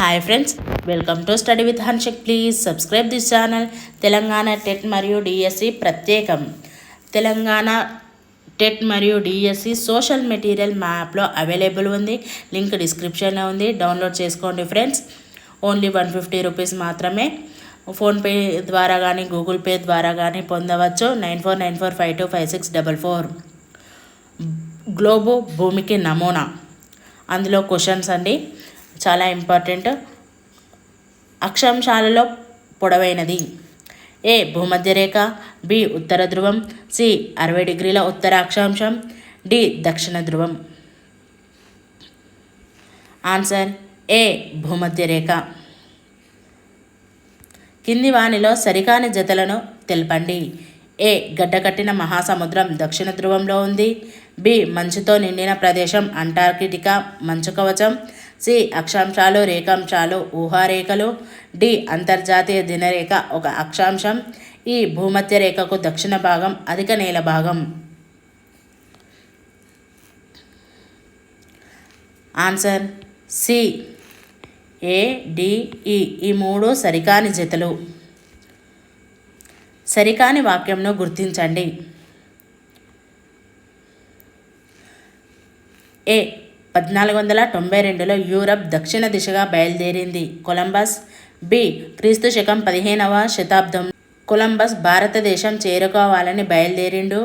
Hi friends, welcome to study with Hanshik. Please subscribe this channel. Telangana TET మరియు DSC ప్రత్యేకం. Telangana TET మరియు DSC social material మా యాప్లో available ఉంది. లింక్ డిస్క్రిప్షన్లో ఉంది, డౌన్లోడ్ చేసుకోండి ఫ్రెండ్స్. ఓన్లీ 150 రూపీస్ మాత్రమే. ఫోన్పే ద్వారా కానీ గూగుల్ పే ద్వారా కానీ పొందవచ్చు. 9494525644. గ్లోబు భూమికి నమూనా, అందులో క్వశ్చన్స్ అండి, చాలా ఇంపార్టెంట్. అక్షాంశాలలో పొడవైనది: ఏ భూమధ్య రేఖ, బి ఉత్తర ధ్రువం, సి 60 డిగ్రీల ఉత్తర అక్షాంశం, డి దక్షిణ ధ్రువం. ఆన్సర్ ఏ భూమధ్య రేఖ. కింది వానిలో సరికాని జతలను తెలపండి. ఏ గడ్డకట్టిన మహాసముద్రం దక్షిణ ధ్రువంలో ఉంది, బి మంచుతో నిండిన ప్రదేశం అంటార్కిటికా మంచు కవచం, సి అక్షాంశాలు రేఖాంశాలు ఊహారేఖలు, డి అంతర్జాతీయ దినరేఖ ఒక అక్షాంశం, ఈ భూమధ్య రేఖకు దక్షిణ భాగం అధిక నేల భాగం. ఆన్సర్ సి ఏ డి ఈ. ఈ మూడు సరికాని జతలు. సరికాని వాక్యంను గుర్తించండి. ఏ 1492లో యూరప్ దక్షిణ దిశగా బయలుదేరింది, కొలంబస్. బి క్రీస్తు శకం 15వ శతాబ్దం కొలంబస్ భారతదేశం చేరుకోవాలని బయలుదేరిండు.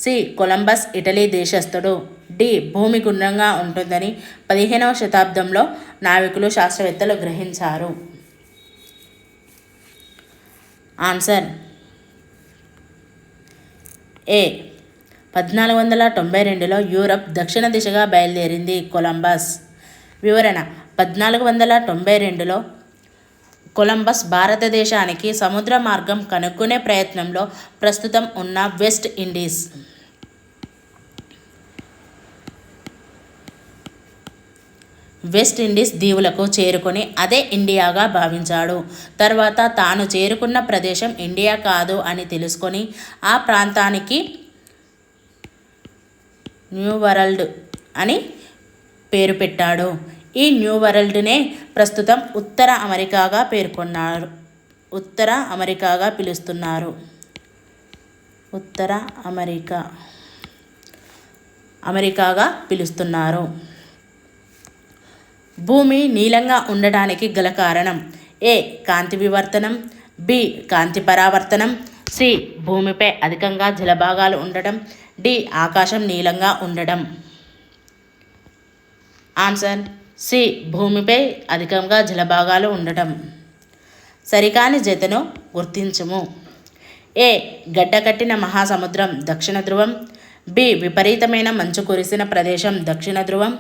సి కొలంబస్ ఇటలీ దేశస్థుడు. డి భూమి గుండ్రంగా ఉంటుందని 15వ శతాబ్దంలో నావికులు శాస్త్రవేత్తలు గ్రహించారు. ఆన్సర్ ఏ 1492లో యూరప్ దక్షిణ దిశగా బయలుదేరింది, కొలంబస్. వివరణ: 1492లో కొలంబస్ భారతదేశానికి సముద్ర మార్గం కనుక్కునే ప్రయత్నంలో ప్రస్తుతం ఉన్న వెస్ట్ ఇండీస్ దీవులకు చేరుకొని అదే ఇండియాగా భావించాడు. తర్వాత తాను చేరుకున్న ప్రదేశం ఇండియా కాదు అని తెలుసుకొని ఆ ప్రాంతానికి న్యూ వరల్డ్ అని పేరు పెట్టాడు. ఈ న్యూ వరల్డ్నే ప్రస్తుతం ఉత్తర అమెరికాగా పిలుస్తున్నారు. ఉత్తర అమెరికాగా పిలుస్తున్నారు. భూమి నీలంగా ఉండడానికి గల కారణం: ఏ కాంతి వివర్తనం, బి కాంతి పరావర్తనం, సి భూమిపై అధికంగా జలభాగాలు ఉండడం, డి ఆకాశం నీలంగా ఉండడం. ఆన్సర్ సి భూమిపై అధికంగా జలభాగాలు ఉండటం. సరికాని జతను గుర్తించుము. ఏ గడ్డకట్టిన మహాసముద్రం దక్షిణ ధ్రువం, బి విపరీతమైన మంచు కురిసిన ప్రదేశం దక్షిణ ధ్రువం,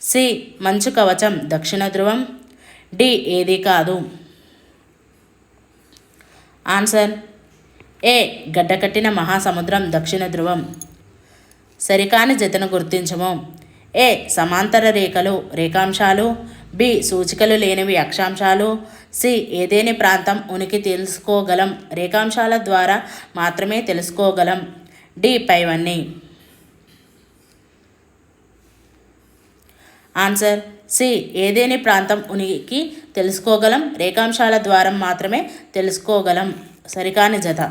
సి మంచు కవచం దక్షిణ ధ్రువం, డి ఏది కాదు. ఆన్సర్ ఏ గడ్డకట్టిన మహాసముద్రం దక్షిణ ధ్రువం. సరికాని జతను గుర్తించము. ఏ సమాంతర రేఖలు రేఖాంశాలు, బి సూచికలు లేనివి అక్షాంశాలు, సి ఏదేని ప్రాంతం ఉనికి తెలుసుకోగలం, రేఖాంశాల ద్వారా మాత్రమే తెలుసుకోగలం, డి పైవన్నీ. ఆన్సర్ సి ఏదేని ప్రాంతం ఉనికి తెలుసుకోగలం, రేఖాంశాల ద్వారా మాత్రమే తెలుసుకోగలం. సరికాని జత.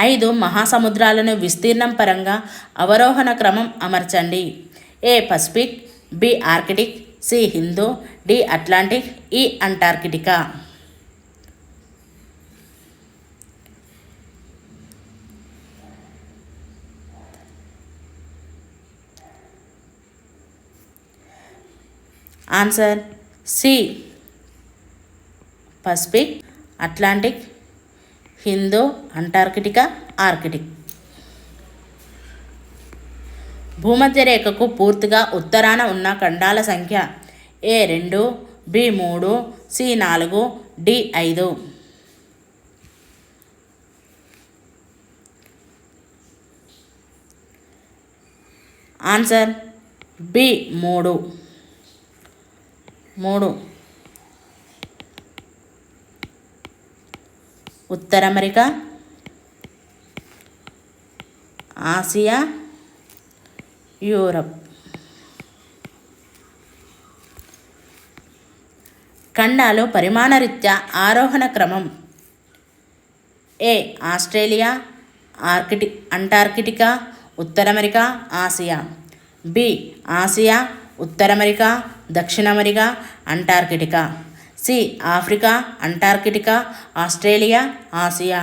5 మహాసముద్రాలను విస్తీర్ణం పరంగా అవరోహణ క్రమం అమర్చండి. A Pacific, B Arctic, C Hindu, D Atlantic, E Antarctica. Answer C Pacific, Atlantic, Hindu, Antarctica, Arctic. భూమధ్య రేఖకు పూర్తిగా ఉత్తరాన ఉన్న ఖండాల సంఖ్య: A 2, B 3, C 4, D 5. Answer B 3. ఉత్తర అమెరికా, ఆసియా, యూరప్. ఖండాలు పరిమాణరీత్యా ఆరోహణ క్రమం. ఏ ఆస్ట్రేలియా, అంటార్కిటికా, ఉత్తర అమెరికా, ఆసియా. బి ఆసియా, ఉత్తర అమెరికా, దక్షిణ America, Antarctica. C Africa, Antarctica, Australia, Asia.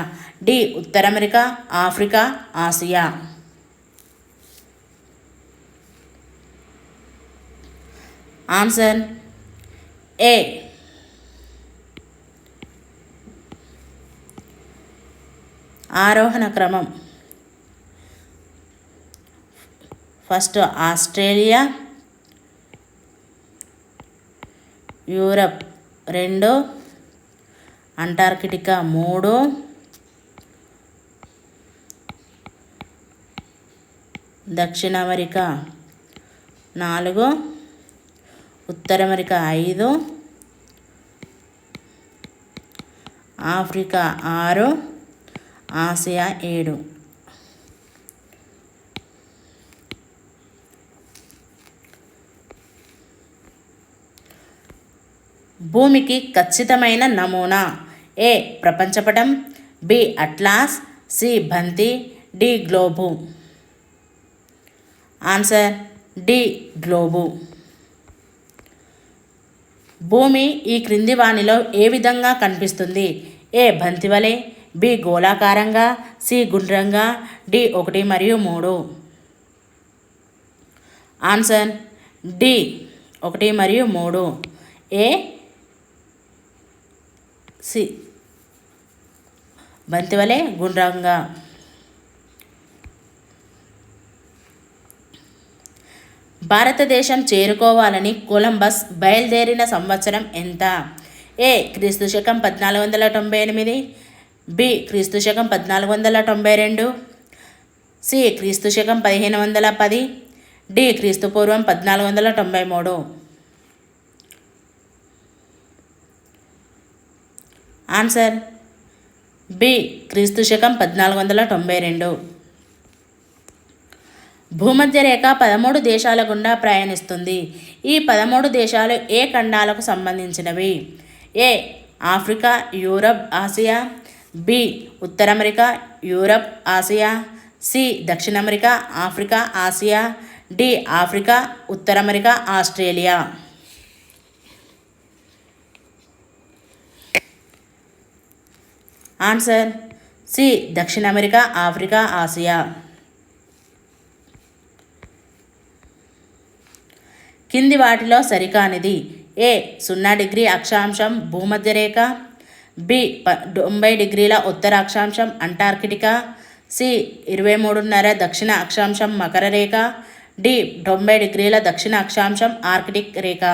D ఉత్తర America, Africa, Asia. Answer A ఆరోహణ క్రమం. ఫస్ట్ ఆస్ట్రేలియా, యూరప్ 2, అంటార్కిటికా 3, దక్షిణ అమెరికా 4, ఉత్తర అమెరికా 5, ఆఫ్రికా 6, ఆసియా 7. భూమికి ఖచ్చితమైన నమూనా. ఏ ప్రపంచపటం, బి అట్లాస్, సి బంతి, D globe. Answer D globe. భూమి ఈ క్రింది వానిలో ఏ విధంగా కనిపిస్తుంది? ఏ బంతి వలె, బి గోళాకారంగా, సి గుండ్రంగా, డి 1 మరియు 3. ఆన్సర్ డి 1 మరియు 3. ఏ సి బంతి వలె గుండ్రంగా. భారతదేశం చేరుకోవాలని కొలంబస్ బయలుదేరిన సంవత్సరం ఎంత? ఏ క్రీస్తు శకం 1498, బి క్రీస్తు శకం 1492, సి క్రీస్తు శకం 1510, డి క్రీస్తు పూర్వం 1493. ఆన్సర్ బి క్రీస్తు శకం 1492. భూమధ్య రేఖ 13 దేశాల గుండా ప్రయాణిస్తుంది. ఈ 13 దేశాలు ఏ ఖండాలకు సంబంధించినవి? A Africa, Europe, Asia, B ఉత్తర అమెరికా, యూరప్, ఆసియా, సి దక్షిణ America, Africa, Asia, D Africa, ఉత్తర అమెరికా, ఆస్ట్రేలియా. ఆన్సర్ సి దక్షిణ అమెరికా, ఆఫ్రికా, ఆసియా. కింది వాటిలో సరికానిది. ఏ 0 డిగ్రీ అక్షాంశం భూమధ్య రేఖ, బి 90 డిగ్రీల ఉత్తర అక్షాంశం అంటార్కిటికా, సి 23.5 దక్షిణ అక్షాంశం మకర రేఖ, డి 90 డిగ్రీల దక్షిణ అక్షాంశం ఆర్కిటిక్ రేఖ.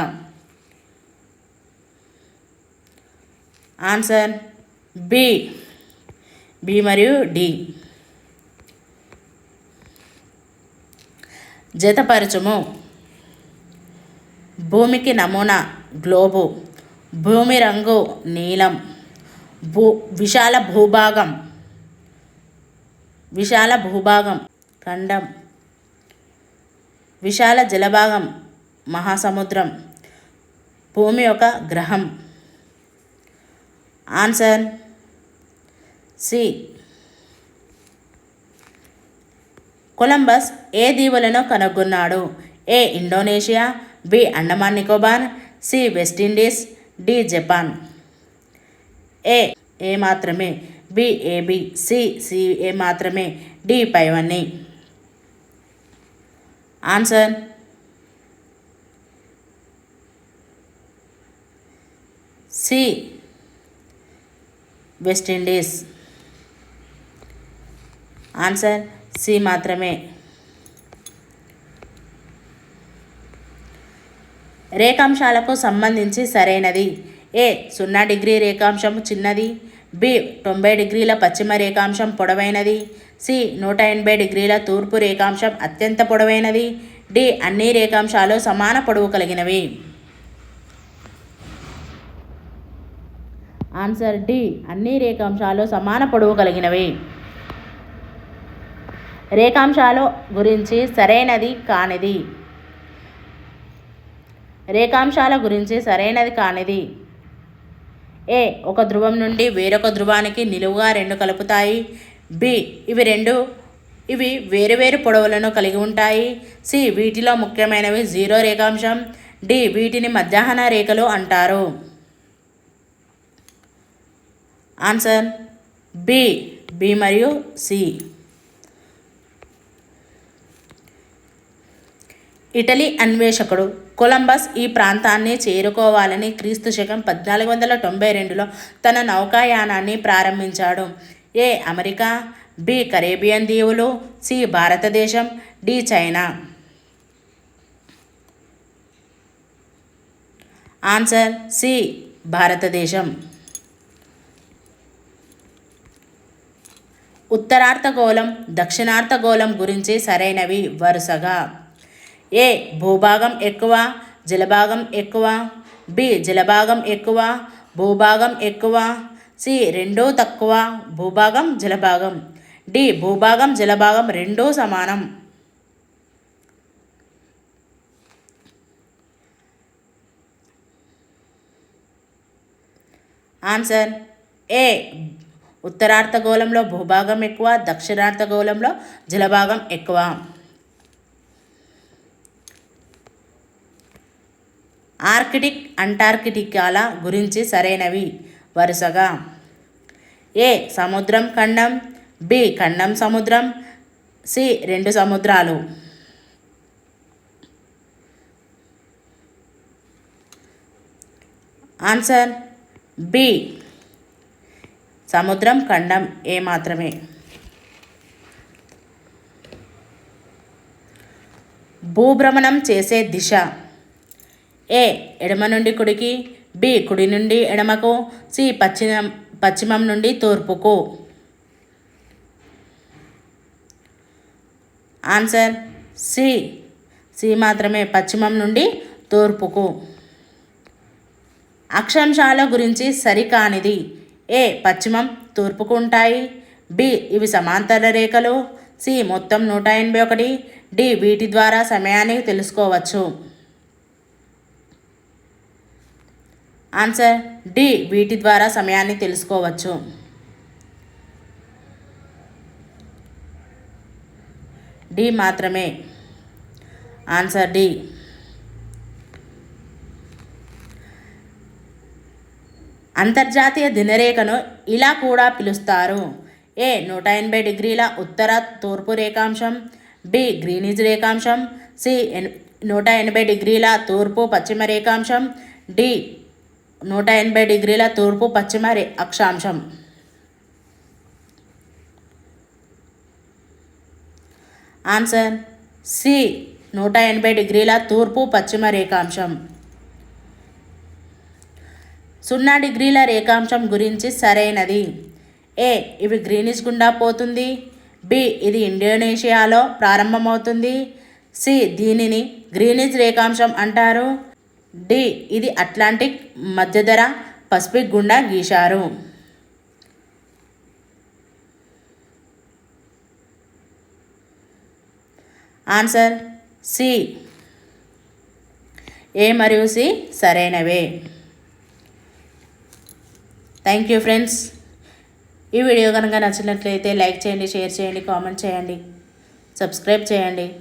ఆన్సర్ బి మరియు డి. జతపరచుము. భూమికి నమూనా గ్లోబు, భూమి రంగు నీలం, విశాల భూభాగం ఖండం, విశాల జలభాగం మహాసముద్రం, భూమి ఒక గ్రహం. Answer C. కొలంబస్ ఏ దీవులను కనుగొన్నాడు? A Indonesia, B Andaman Nicobar, C West Indies, D Japan. A మాత్రమే, బి ఏబి, సి ఏ మాత్రమే, డి పైవన్నీ. Answer C West Indies. Answer C మాత్రమే. రేఖాంశాలకు సంబంధించి సరైనది. ఏ 0 డిగ్రీ రేఖాంశం చిన్నది, బి 90 డిగ్రీల పశ్చిమ రేఖాంశం పొడవైనది, సి 180 డిగ్రీల తూర్పు రేఖాంశం అత్యంత పొడవైనది, డి అన్ని రేఖాంశాలు సమాన పొడవు కలిగినవి. ఆన్సర్ డి అన్ని రేఖాంశాలు సమాన పొడవు కలిగినవి. రేఖాంశాల గురించి సరైనది కానిది. రేఖాంశాల గురించి సరైనది కానిది. ఏ ఒక ధ్రువం నుండి వేరొక ధ్రువానికి నిలువుగా రెండు కలుపుతాయి. బి ఇవి వేరువేరు పొడవులను కలిగి ఉంటాయి. సి వీటిలో ముఖ్యమైనవి జీరో రేఖాంశం. డి వీటిని మధ్యాహ్న రేఖలు అంటారు. ఆన్సర్ బి మరియు సి. ఇటలీ అన్వేషకుడు కొలంబస్ ఈ ప్రాంతాన్ని చేరుకోవాలని క్రీస్తుశకం 1492లో తన నౌకాయానాన్ని ప్రారంభించాడు. ఏ అమెరికా, బి కరేబియన్ దీవులు, సి భారతదేశం, డి చైనా. ఆన్సర్ సి భారతదేశం. ఉత్తరార్ధగోళం, దక్షిణార్ధగోళం గురించి సరైనవి వరుసగా. ఏ భూభాగం ఎక్కువ, జలభాగం ఎక్కువ. బి జలభాగం ఎక్కువ, భూభాగం ఎక్కువ. సి రెండూ తక్కువ, భూభాగం జలభాగం. డి భూభాగం జలభాగం రెండూ సమానం. ఆన్సర్ ఏ ఉత్తరార్ధగోళంలో భూభాగం ఎక్కువ, దక్షిణార్ధగోళంలో జలభాగం ఎక్కువ. ఆర్కిటిక్, అంటార్కిటికాల గురించి సరైనవి వరుసగా. ఏ సముద్రం ఖండం, బి ఖండం సముద్రం, సి రెండు సముద్రాలు. ఆన్సర్ బి సముద్రం ఖండం ఏ మాత్రమే. భూభ్రమణం చేసే దిశ. ఏ ఎడమ నుండి కుడికి, బి కుడి నుండి ఎడమకు, సి పశ్చిమం నుండి తూర్పుకు. ఆన్సర్ సి మాత్రమే, పశ్చిమం నుండి తూర్పుకు. అక్షాంశాల గురించి సరికానిది. ఏ పశ్చిమం తూర్పుకు ఉంటాయి, బి ఇవి సమాంతర రేఖలు, సి మొత్తం 181, డి వీటి ద్వారా సమయాన్ని తెలుసుకోవచ్చు. ఆన్సర్ డి వీటి ద్వారా సమయాన్ని తెలుసుకోవచ్చు. డి మాత్రమే. Answer D. అంతర్జాతీయ దినరేఖను ఇలా కూడా పిలుస్తారు. ఏ 180 డిగ్రీల ఉత్తర తూర్పు రేఖాంశం, బి గ్రీనిజ్ రేఖాంశం, సి 180 డిగ్రీల తూర్పు పశ్చిమ రేఖాంశం, డి 180 డిగ్రీల తూర్పు పశ్చిమ అక్షాంశం. ఆన్సర్ సి 180 డిగ్రీల తూర్పు పశ్చిమ రేఖాంశం. 0 డిగ్రీల రేఖాంశం గురించి సరైనది. ఏ ఇవి గ్రీనిజ్ గుండా పోతుంది, బి ఇది ఇండోనేషియాలో ప్రారంభమవుతుంది, సి దీనిని గ్రీనిజ్ రేఖాంశం అంటారు, డి ఇది అట్లాంటిక్ మధ్యధర పసిఫిక్ గుండా గీశారు. Answer C. ఏ మరియు సి సరైనవే. Thank you friends. ఈ వీడియో కనుక నచ్చినట్లయితే లైక్ చేయండి, షేర్ చేయండి, కామెంట్ చేయండి, సబ్స్క్రైబ్ చేయండి.